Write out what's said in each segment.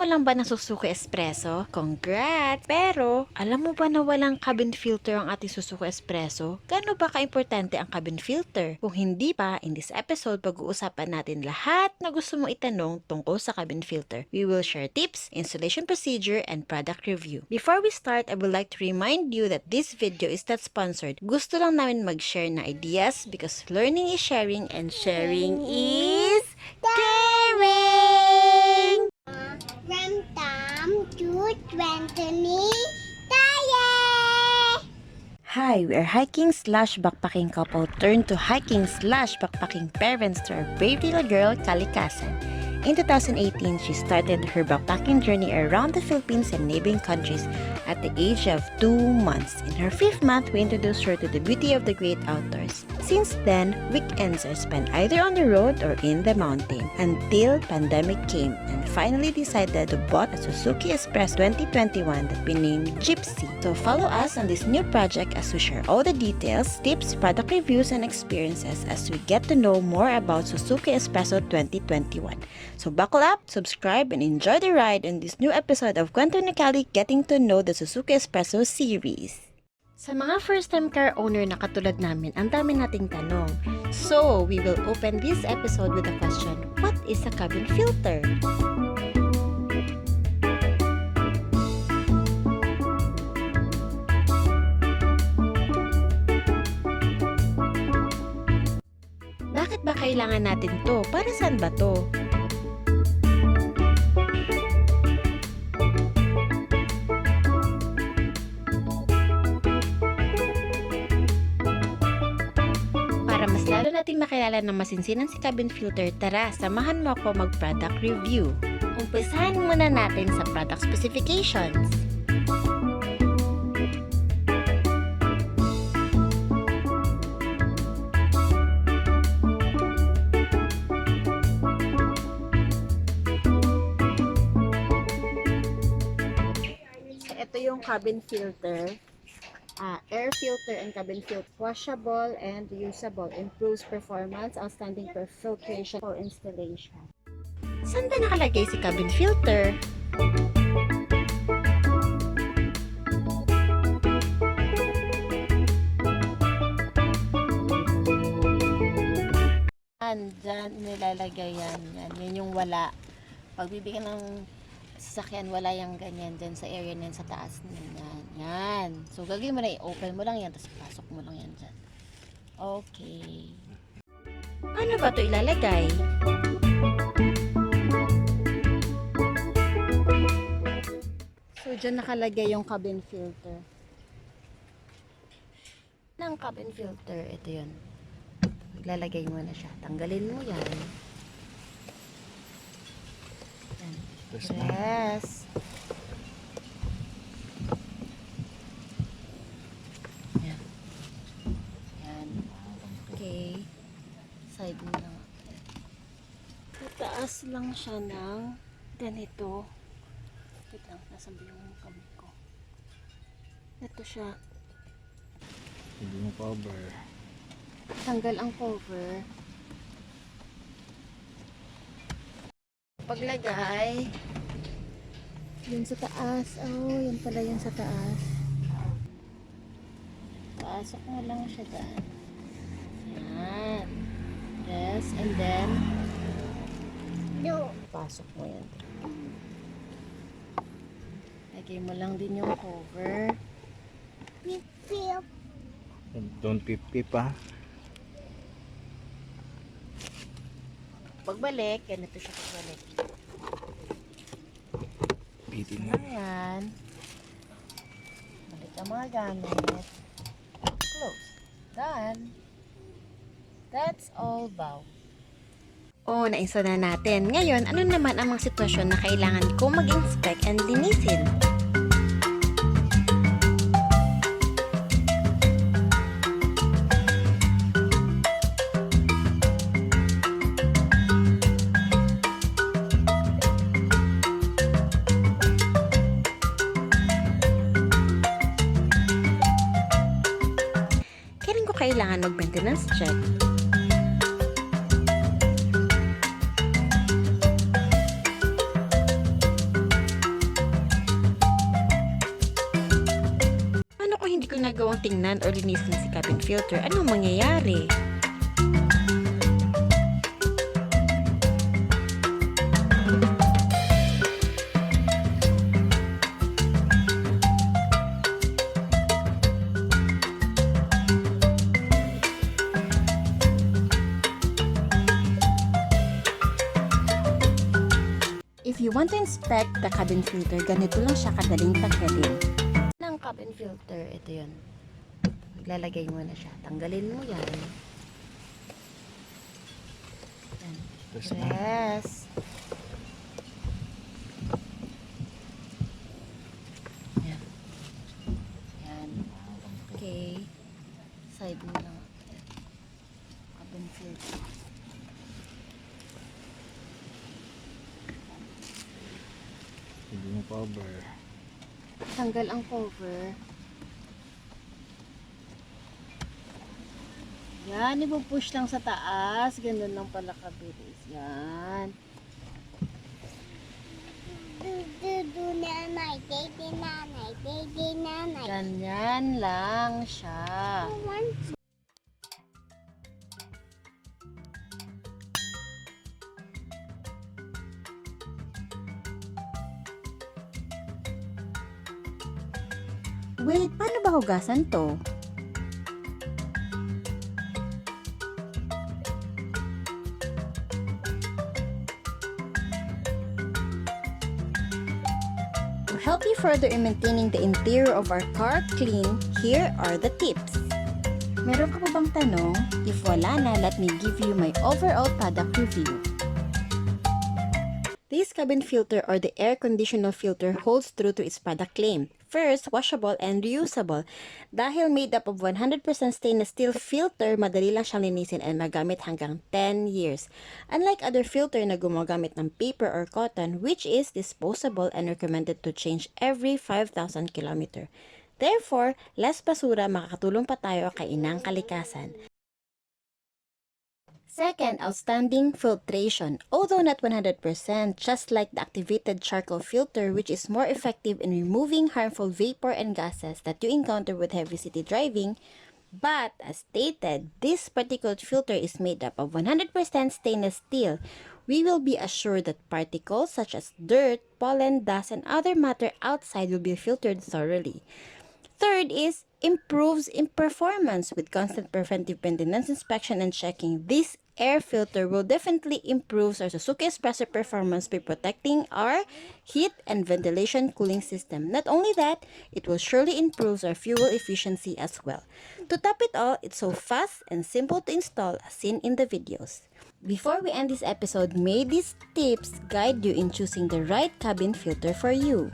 lang ba ng Suzuki Espresso? Congrats! Pero, alam mo ba na walang cabin filter ang ating Suzuki Espresso? Gaano ba ka-importante ang cabin filter? Kung hindi pa, in this episode, pag-uusapan natin lahat na gusto mong itanong tungkol sa cabin filter. We will share tips, installation procedure, and product review. Before we start, I would like to remind you that this video is not sponsored. Gusto lang namin mag-share na ideas because learning is sharing and sharing is caring! From Tom to 20 Taye! Hi, we are hiking/backpacking couple turned to hiking/backpacking parents to our brave little girl, Kalikasan. In 2018, she started her backpacking journey around the Philippines and neighboring countries at the age of 2 months. In her 5th month, we introduced her to the beauty of the great outdoors. Since then, weekends are spent either on the road or in the mountain until pandemic came and finally decided to bought a Suzuki Express 2021 that we named Gypsy. So follow us on this new project as we share all the details, tips, product reviews, and experiences as we get to know more about Suzuki Espresso 2021. So buckle up, subscribe, and enjoy the ride in this new episode of Kwento ni Kali Getting to Know the Suzuki Espresso series. Sa mga first-time car owner na katulad namin, ang dami nating tanong. So, we will open this episode with a question, what is a cabin filter? Bakit ba kailangan natin to? Para saan ba to? Para mas lalo nating makilala ng masinsinan si cabin filter, tara, samahan mo ako mag-product review. Umpisahan muna natin sa product specifications. Ito yung cabin filter. Air filter and cabin filter, washable and reusable, improves performance, outstanding for filtration for installation. Saan ba nakalagay si cabin filter? Diyan nilalagay yan. Yan yung wala. Pag bibigyan ng sasakyan, wala yung ganyan dyan sa area na yan, sa taas na yan. Yan. So, gagawin mo na, i-open mo lang yan, tapos pasok mo lang yan dyan. Okay. Paano ba ito ilalagay? So, dyan nakalagay yung cabin filter. Ng cabin filter, ito yun. Ilalagay mo na siya. Tanggalin mo yan. Yes. Yan. Yan. Okay. Side mo lang. Itaas lang siya ng ganito. Wait lang. Nasaan ba yung kamay ko? Ito siya. Hindi mo cover. Tanggal ang cover. Paglagay yun sa taas. Oh, yun pala yun sa taas. Pasok mo lang siya dyan. Yan. Yes, and then No. pasok mo yan. Lagay mo lang din yung cover. Feel Don't pip-pip ha. Pagbalik, ganito siya pagbalik. Pitin Ayan. Balik ang mga gamit. Close. Done. That's all, bow. Oh, na-install na natin. Ngayon, ano naman ang mga sitwasyon na kailangan ko mag-inspect and linisin? Kailangan mag-maintenance check. ginagawang tingnan o linisin si cabin filter, anong mangyayari? If you want to inspect the cabin filter, ganito lang siya kadaling tanggalin. Ng cabin filter, ito yun. Lalagay mo na siya. Tanggalin mo yan. Yan. Press. Yan. Yan. Okay. Side mo lang. Cabin filter. Hindi mo cover. Tanggal ang cover. Yan, ipupush lang sa taas. Ganun lang pala kabilis. Yan. Do nanay, baby nanay, baby nanay. Ganyan lang siya. Wait, paano ba hugasan to? To help you further in maintaining the interior of our car clean, here are the tips. Meron ka pa bang tanong? If wala na, let me give you my overall product review. This cabin filter or the air conditioner filter holds true to its product claim. First, washable and reusable. Dahil made up of 100% stainless steel filter, madali lang siyang linisin and magamit hanggang 10 years. Unlike other filter na gumagamit ng paper or cotton, which is disposable and recommended to change every 5,000 km. Therefore, less basura, makakatulong pa tayo kay inang kalikasan. Second, outstanding filtration. Although not 100%, just like the activated charcoal filter, which is more effective in removing harmful vapor and gases that you encounter with heavy city driving, but as stated, this particular filter is made up of 100% stainless steel. We will be assured that particles such as dirt, pollen, dust, and other matter outside will be filtered thoroughly. Third is improves in performance with constant preventive maintenance, inspection, and checking. This air filter will definitely improve our Suzuki Espresso performance by protecting our heat and ventilation cooling system. Not only that, it will surely improve our fuel efficiency as well. To top it all, it's so fast and simple to install as seen in the videos. Before we end this episode, may these tips guide you in choosing the right cabin filter for you.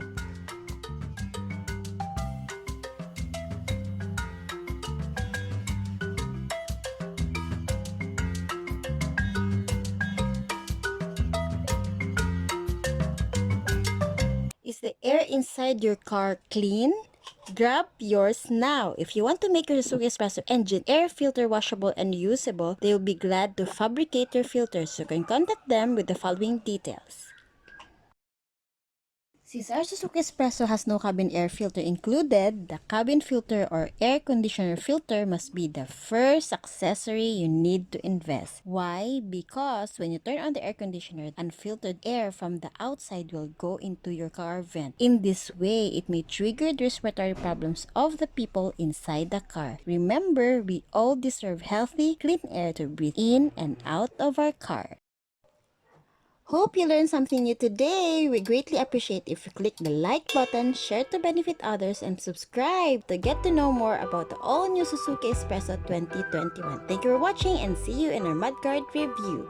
Is the air inside your car clean? Grab yours now. If you want to make your Suzuki Espresso engine air filter washable and usable, they will be glad to fabricate your filters. You can contact them with the following details. Since our Suzuki Espresso has no cabin air filter included, the cabin filter or air conditioner filter must be the first accessory you need to invest. Why? Because when you turn on the air conditioner, unfiltered air from the outside will go into your car vent. In this way, it may trigger the respiratory problems of the people inside the car. Remember, we all deserve healthy, clean air to breathe in and out of our car. Hope you learned something new today. We greatly appreciate if you click the like button, share to benefit others, and subscribe to get to know more about the all-new Suzuki Espresso 2021. Thank you for watching and see you in our mudguard review.